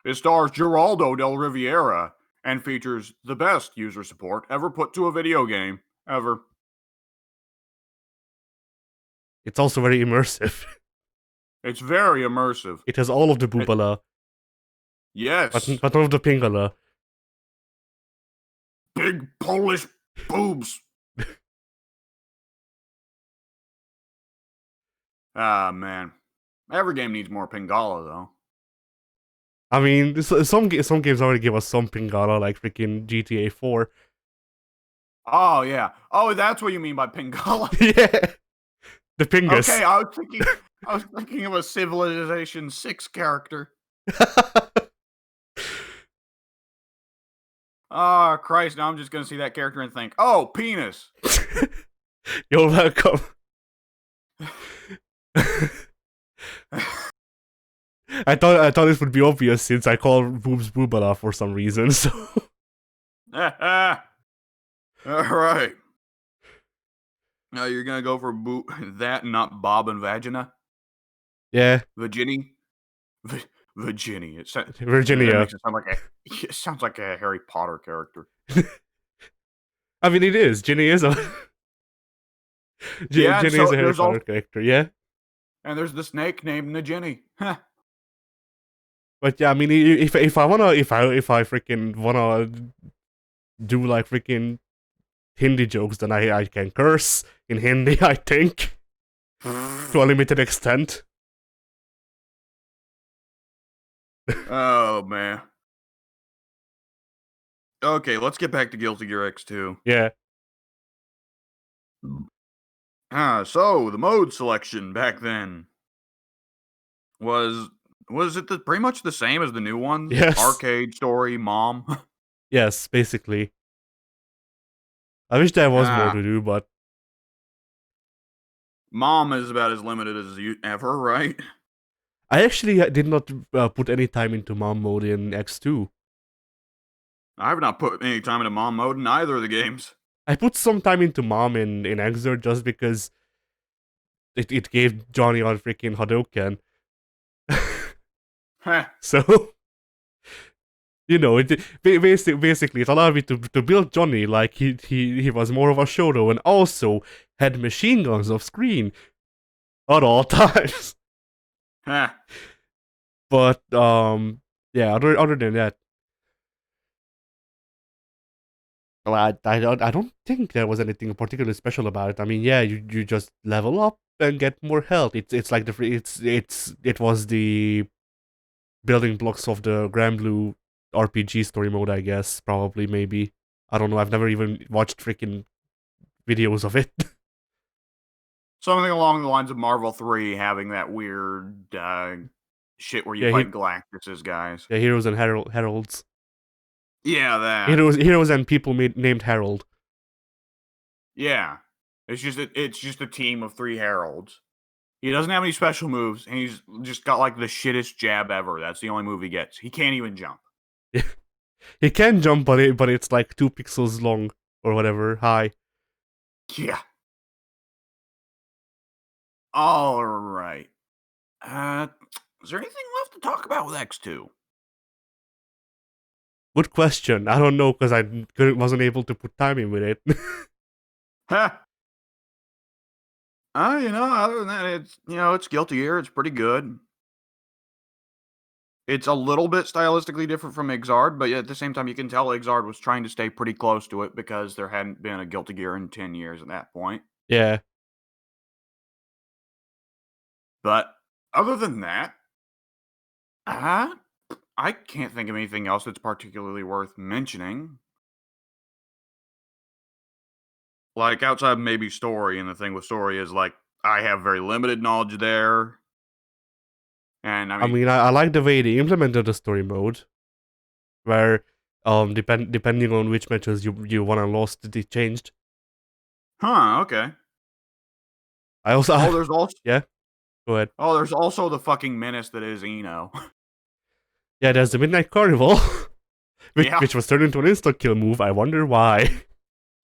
It stars Geraldo del Riviera and features the best user support ever put to a video game, ever. It's also very immersive. It's very immersive. It has all of the boobala. Yes. But none of the pingala. Big Polish boobs. Ah, man. Every game needs more Pingala, though. I mean, some games already give us some pingala, like freaking GTA 4. Oh, yeah. Oh, that's what you mean by Pingala. Yeah. The Pingus. Okay, I was thinking of a Civilization 6 character. Oh, Christ, now I'm just gonna see that character and think, oh, penis. You're welcome. I thought this would be obvious since I call boobs boobala for some reason. So All right. Now you're gonna go for that and not Bob and Vagina? yeah, Virginie? Virginie. That Virginia. makes it sound like it sounds like a Harry Potter character. I mean, it is. Ginny is a Yeah, and Ginny is so a Harry there's Potter also character. Yeah, there's the snake named Nagini. Huh. but yeah, I mean, if I wanna if I freaking wanna do like freaking Hindi jokes, then I can curse in Hindi. I think to a limited extent. Oh man. Okay, let's get back to Guilty Gear X2. Yeah. So the mode selection back then was it pretty much the same as the new ones? Yes. Arcade, story, mom. Yes. Basically, I wish there was more ah, to do, but mom is about as limited as you ever, right? I actually did not put any time into mom mode in X2. I've not put any time into mom mode in either of the games. I put some time into mom in Exert just because it gave Johnny on freaking Hadouken. Heh. So basically it allowed me to build Johnny like he was more of a Shoto and also had machine guns off screen at all times. Heh. But yeah, other than that, well, I don't think there was anything particularly special about it. I mean, yeah, you just level up and get more health. It's like it was the building blocks of the Grand Blue RPG story mode, I guess. Probably, maybe. I don't know. I've never even watched freaking videos of it. Something along the lines of Marvel 3 having that weird shit where you yeah, fight Galactus's guys. yeah, heroes and heralds. Yeah, that. Heroes and people named Harold. Yeah. It's just a team of 3 heralds. He doesn't have any special moves, and he's just got like the shittest jab ever. That's the only move he gets. He can't even jump. He can jump, but it's like 2 pixels long or whatever high. Yeah. All right. Is there anything left to talk about with X2? Good question. I don't know because wasn't able to put time in with it. Huh. Other than that, it's Guilty Gear. It's pretty good. It's a little bit stylistically different from Exard, but at the same time, you can tell Exard was trying to stay pretty close to it because there hadn't been a Guilty Gear in 10 years at that point. Yeah. But other than that, uh, I can't think of anything else that's particularly worth mentioning. Like, outside of maybe story, and the thing with story is, like, I have very limited knowledge there. And, I I mean mean, I like the way they implemented the story mode, where depending on which matches you won and lost, it changed. huh, okay. I also Oh, there's also yeah. Go ahead. there's also the fucking menace that is Eno. Yeah, there's the Midnight Carnival, Yeah. which was turned into an insta kill move. I wonder why.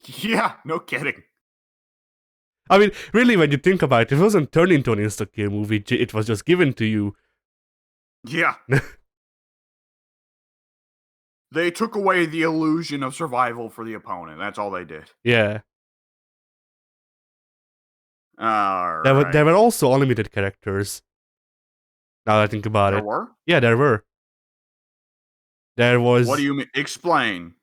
Yeah, no kidding. I mean, really, when you think about it, it wasn't turned into an insta kill move. It was just given to you. Yeah. They took away the illusion of survival for the opponent. That's all they did. Yeah. There Alright. were also unlimited characters. Now that I think about There it. were? Yeah, there were. There What do was. you mean? Explain.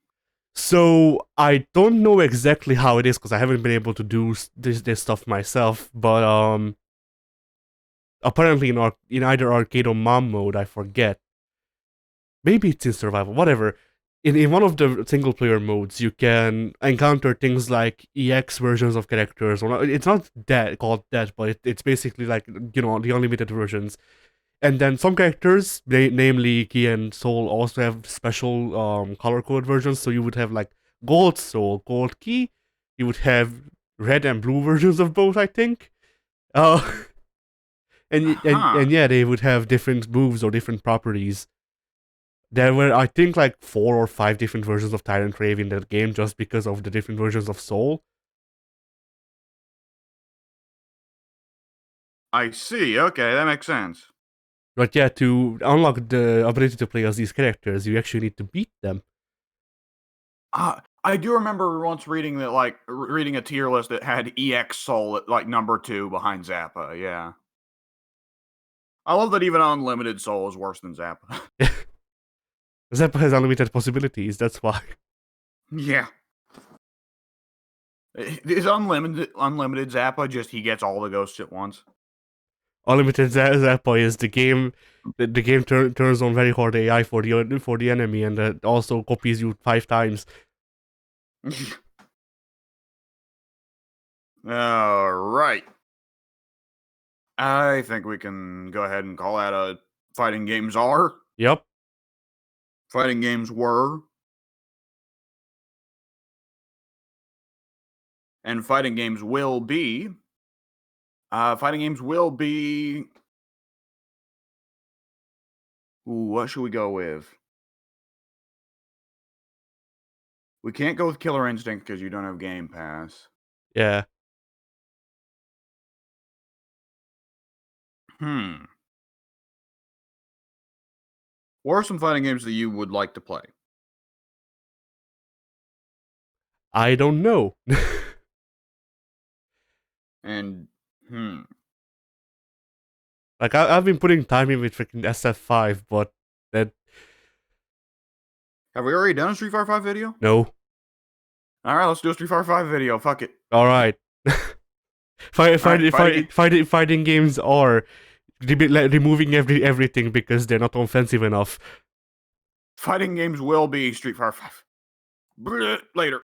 So I don't know exactly how it is because I haven't been able to do this stuff myself. But apparently in either arcade or mom mode, I forget. Maybe it's in survival. Whatever. In one of the single player modes, you can encounter things like EX versions of characters. Or it's not that called that, but it's basically like the unlimited versions. And then some characters, namely Key and Soul, also have special color code versions. So you would have like Gold Soul, Gold Key. You would have red and blue versions of both, I think. Uh, Huh. and yeah, they would have different moves or different properties. There were, I think, like 4 or 5 different versions of Tyrant Crave in that game just because of the different versions of Soul. I see. Okay, that makes sense. But yeah, to unlock the ability to play as these characters, you actually need to beat them. I do remember once reading that, like, reading a tier list that had EX Soul at, like, number 2 behind Zappa, yeah. I love that even Unlimited Soul is worse than Zappa. Zappa has unlimited possibilities, that's why. Yeah. Is Unlimited Zappa just he gets all the ghosts at once? Unlimited Zappa is the game. The game turns on very hard AI for the enemy, and also copies you 5 times. Alright. I think we can go ahead and call that a fighting games are. Yep. Fighting games were. And fighting games will be. Fighting games will be. Ooh, what should we go with? We can't go with Killer Instinct because you don't have Game Pass. Yeah. Hmm. What are some fighting games that you would like to play? I don't know. And hmm. Like I've been putting time in with freaking SF5, but that Have we already done a Street Fighter 5 video? no. Alright, let's do a Street Fighter 5 video. Fuck it. All right. Alright, Fighting games are removing everything because they're not offensive enough. fighting games will be Street Fighter 5. Later.